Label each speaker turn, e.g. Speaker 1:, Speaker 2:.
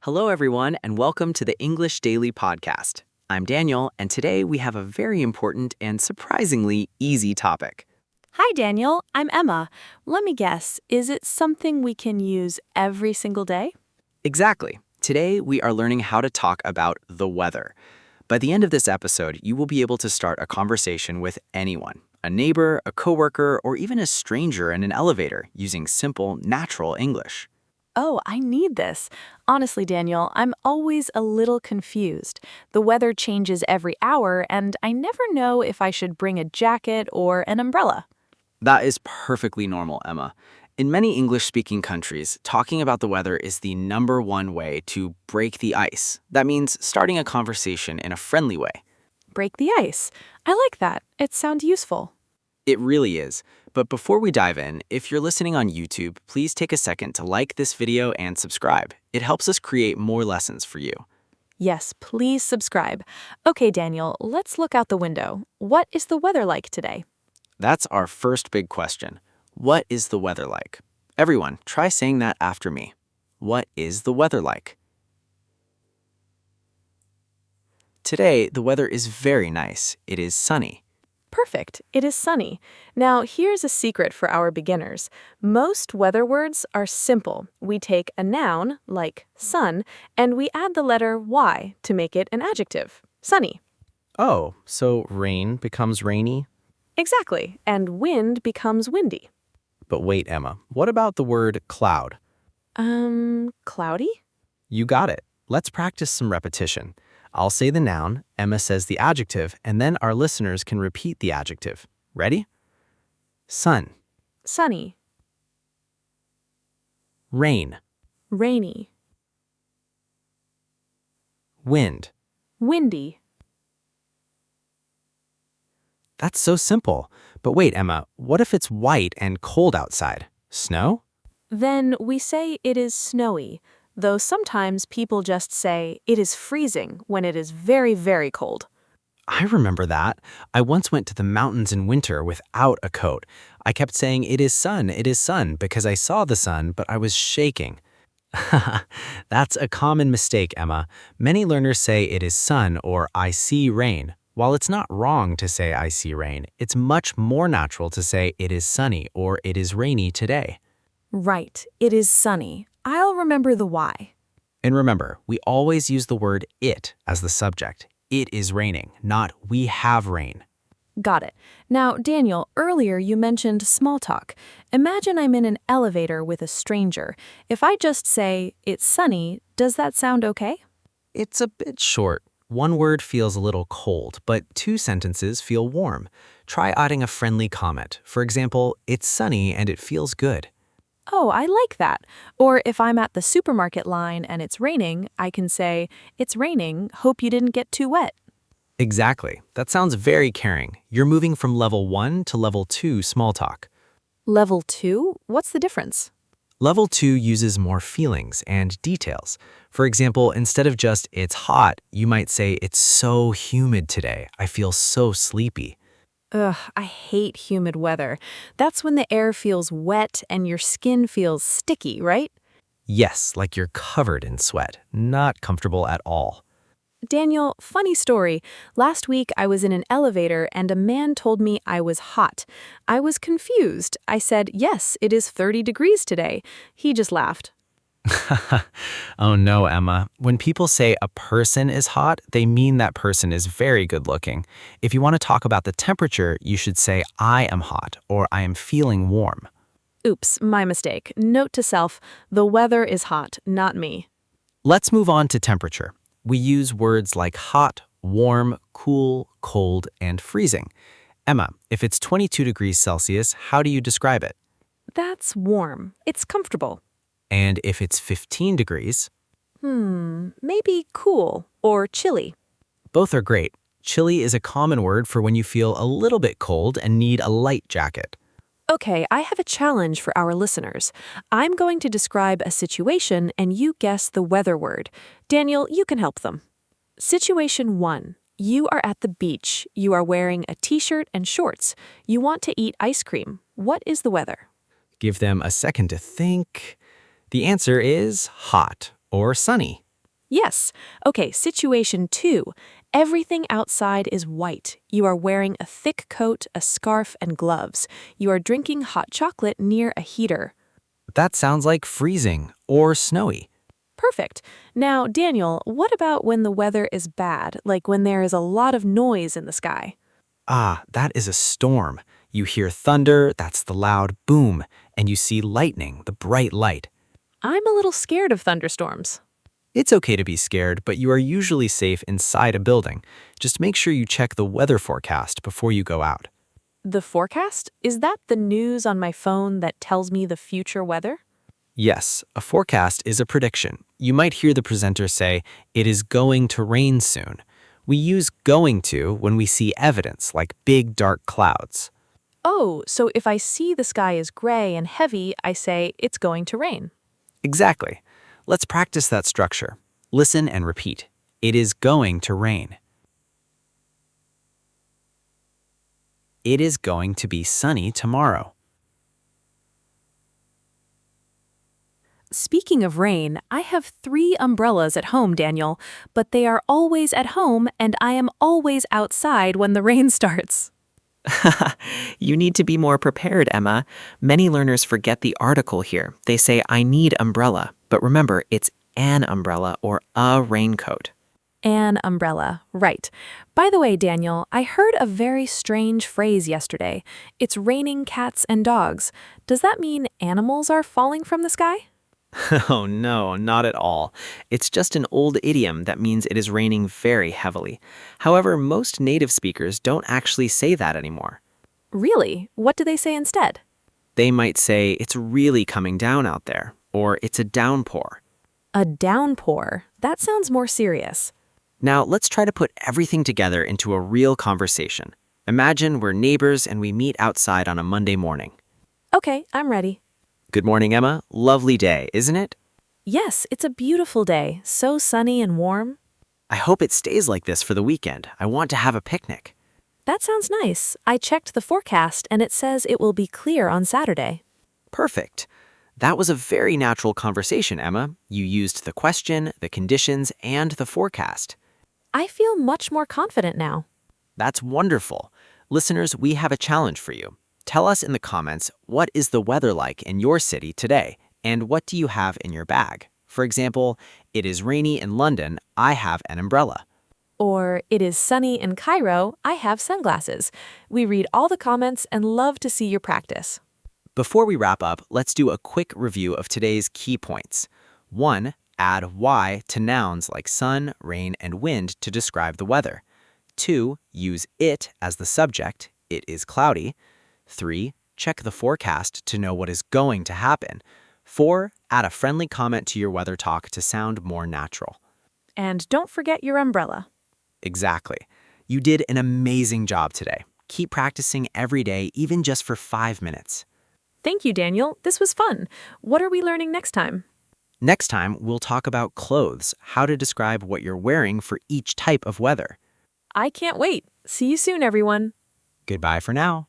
Speaker 1: Hello, everyone, and welcome to the English Daily Podcast. I'm Daniel, and today we have a very important and surprisingly easy topic.
Speaker 2: Hi, Daniel. I'm Emma. Let me guess, is it something we can use every single day?
Speaker 1: Exactly. Today we are learning how to talk about the weather. By the end of this episode, you will be able to start a conversation with anyone, a neighbor, a coworker, or even a stranger in an elevator using simple, natural English.
Speaker 2: Oh, I need this. Honestly, Daniel, I'm always a little confused. The weather changes every hour, and I never know if I should bring a jacket or an umbrella.
Speaker 1: That is perfectly normal, Emma. In many English-speaking countries, talking about the weather is the number one way to break the ice. That means starting a conversation in a friendly way.
Speaker 2: Break the ice. I like that. It sounds useful.
Speaker 1: It really is. But before we dive in, if you're listening on YouTube, please take a second to like this video and subscribe. It helps us create more lessons for you.
Speaker 2: Yes, please subscribe. Okay, Daniel, let's look out the window. What is the weather like today?
Speaker 1: That's our first big question. What is the weather like? Everyone, try saying that after me. What is the weather like? Today, the weather is very nice. It is sunny.
Speaker 2: Perfect. It is sunny. Now, here's a secret for our beginners. Most weather words are simple. We take a noun, like sun, and we add the letter Y to make it an adjective. Sunny.
Speaker 3: Oh, so rain becomes rainy?
Speaker 2: Exactly. And wind becomes windy.
Speaker 3: But wait, Emma, what about the word cloud?
Speaker 2: Cloudy?
Speaker 3: You got it. Let's practice some repetition. I'll say the noun, Emma says the adjective, and then our listeners can repeat the adjective. Ready? Sun,
Speaker 2: Sunny.
Speaker 3: rain,
Speaker 2: Rainy.
Speaker 3: wind.
Speaker 2: Windy.
Speaker 3: That's so simple. But wait, Emma, what if it's white and cold outside? Snow?
Speaker 2: Then we say it is snowy, though sometimes people just say it is freezing when it is very, very cold.
Speaker 3: I remember that. I once went to the mountains in winter without a coat. I kept saying, it is sun, because I saw the sun, but I was shaking. That's a common mistake, Emma. Many learners say it is sun or I see rain. While it's not wrong to say I see rain, it's much more natural to say it is sunny or it is rainy today.
Speaker 2: Right, it is sunny. I'll remember the why.
Speaker 3: And remember, we always use the word it as the subject. It is raining, not we have rain.
Speaker 2: Got it. Now, Daniel, earlier you mentioned small talk. Imagine I'm in an elevator with a stranger. If I just say, it's sunny, does that sound okay?
Speaker 3: It's a bit short. One word feels a little cold, but two sentences feel warm. Try adding a friendly comment. For example, it's sunny and it feels good.
Speaker 2: Oh, I like that. Or if I'm at the supermarket line and it's raining, I can say, it's raining, hope you didn't get too wet.
Speaker 3: Exactly. That sounds very caring. You're moving from level 1 to level 2 small talk.
Speaker 2: Level 2? What's the difference?
Speaker 3: Level 2 uses more feelings and details. For example, instead of just it's hot, you might say it's so humid today. I feel so sleepy.
Speaker 2: Ugh, I hate humid weather. That's when the air feels wet and your skin feels sticky, right?
Speaker 3: Yes, like you're covered in sweat. Not comfortable at all.
Speaker 2: Daniel, funny story. Last week I was in an elevator and a man told me I was hot. I was confused. I said, yes, it is 30 degrees today. He just laughed.
Speaker 3: Oh no, Emma. When people say a person is hot, they mean that person is very good looking. If you want to talk about the temperature, you should say I am hot or I am feeling warm.
Speaker 2: Oops, my mistake. Note to self, the weather is hot, not me.
Speaker 3: Let's move on to temperature. We use words like hot, warm, cool, cold, and freezing. Emma, if it's 22 degrees Celsius, how do you describe it?
Speaker 2: That's warm. It's comfortable.
Speaker 3: And if it's 15 degrees?
Speaker 2: Maybe cool or chilly.
Speaker 3: Both are great. Chilly is a common word for when you feel a little bit cold and need a light jacket.
Speaker 2: Okay, I have a challenge for our listeners. I'm going to describe a situation and you guess the weather word. Daniel, you can help them. Situation 1. You are at the beach. You are wearing a t-shirt and shorts. You want to eat ice cream. What is the weather?
Speaker 3: Give them a second to think. The answer is hot or sunny.
Speaker 2: Yes. Okay, situation 2. Everything outside is white. You are wearing a thick coat, a scarf, and gloves. You are drinking hot chocolate near a heater.
Speaker 3: That sounds like freezing or snowy.
Speaker 2: Perfect. Now, Daniel, what about when the weather is bad, like when there is a lot of noise in the sky?
Speaker 3: Ah, that is a storm. You hear thunder, that's the loud boom, and you see lightning, the bright light.
Speaker 2: I'm a little scared of thunderstorms.
Speaker 3: It's okay to be scared, but you are usually safe inside a building. Just make sure you check the weather forecast before you go out.
Speaker 2: The forecast? Is that the news on my phone that tells me the future weather?
Speaker 3: Yes, a forecast is a prediction. You might hear the presenter say, "It is going to rain soon." We use going to when we see evidence, like big dark clouds.
Speaker 2: Oh, so if I see the sky is gray and heavy, I say it's going to rain.
Speaker 3: Exactly. Let's practice that structure. Listen and repeat. It is going to rain. It is going to be sunny tomorrow.
Speaker 2: Speaking of rain, I have 3 umbrellas at home, Daniel, but they are always at home and I am always outside when the rain starts.
Speaker 4: You need to be more prepared, Emma. Many learners forget the article here. They say, I need umbrella. But remember, it's an umbrella or a raincoat.
Speaker 2: An umbrella, right. By the way, Daniel, I heard a very strange phrase yesterday. It's raining cats and dogs. Does that mean animals are falling from the sky?
Speaker 4: Oh no, not at all. It's just an old idiom that means it is raining very heavily. However, most native speakers don't actually say that anymore.
Speaker 2: Really? What do they say instead?
Speaker 4: They might say, it's really coming down out there, or it's a downpour.
Speaker 2: A downpour. That sounds more serious.
Speaker 4: Now, let's try to put everything together into a real conversation. Imagine we're neighbors and we meet outside on a Monday morning.
Speaker 2: Okay, I'm ready.
Speaker 4: Good morning, Emma. Lovely day, isn't it?
Speaker 2: Yes, it's a beautiful day. So sunny and warm.
Speaker 4: I hope it stays like this for the weekend. I want to have a picnic.
Speaker 2: That sounds nice. I checked the forecast and it says it will be clear on Saturday.
Speaker 4: Perfect. That was a very natural conversation, Emma. You used the question, the conditions, and the forecast.
Speaker 2: I feel much more confident now.
Speaker 4: That's wonderful. Listeners, we have a challenge for you. Tell us in the comments, what is the weather like in your city today, and what do you have in your bag? For example, it is rainy in London, I have an umbrella.
Speaker 2: Or, it is sunny in Cairo, I have sunglasses. We read all the comments and love to see your practice.
Speaker 4: Before we wrap up, let's do a quick review of today's key points. 1. Add Y to nouns like sun, rain, and wind to describe the weather. 2. Use it as the subject, it is cloudy. 3. Check the forecast to know what is going to happen. 4. Add a friendly comment to your weather talk to sound more natural.
Speaker 2: And don't forget your umbrella.
Speaker 4: Exactly. You did an amazing job today. Keep practicing every day, even just for 5 minutes.
Speaker 2: Thank you, Daniel. This was fun. What are we learning next time?
Speaker 4: Next time, we'll talk about clothes, how to describe what you're wearing for each type of weather.
Speaker 2: I can't wait. See you soon, everyone.
Speaker 4: Goodbye for now.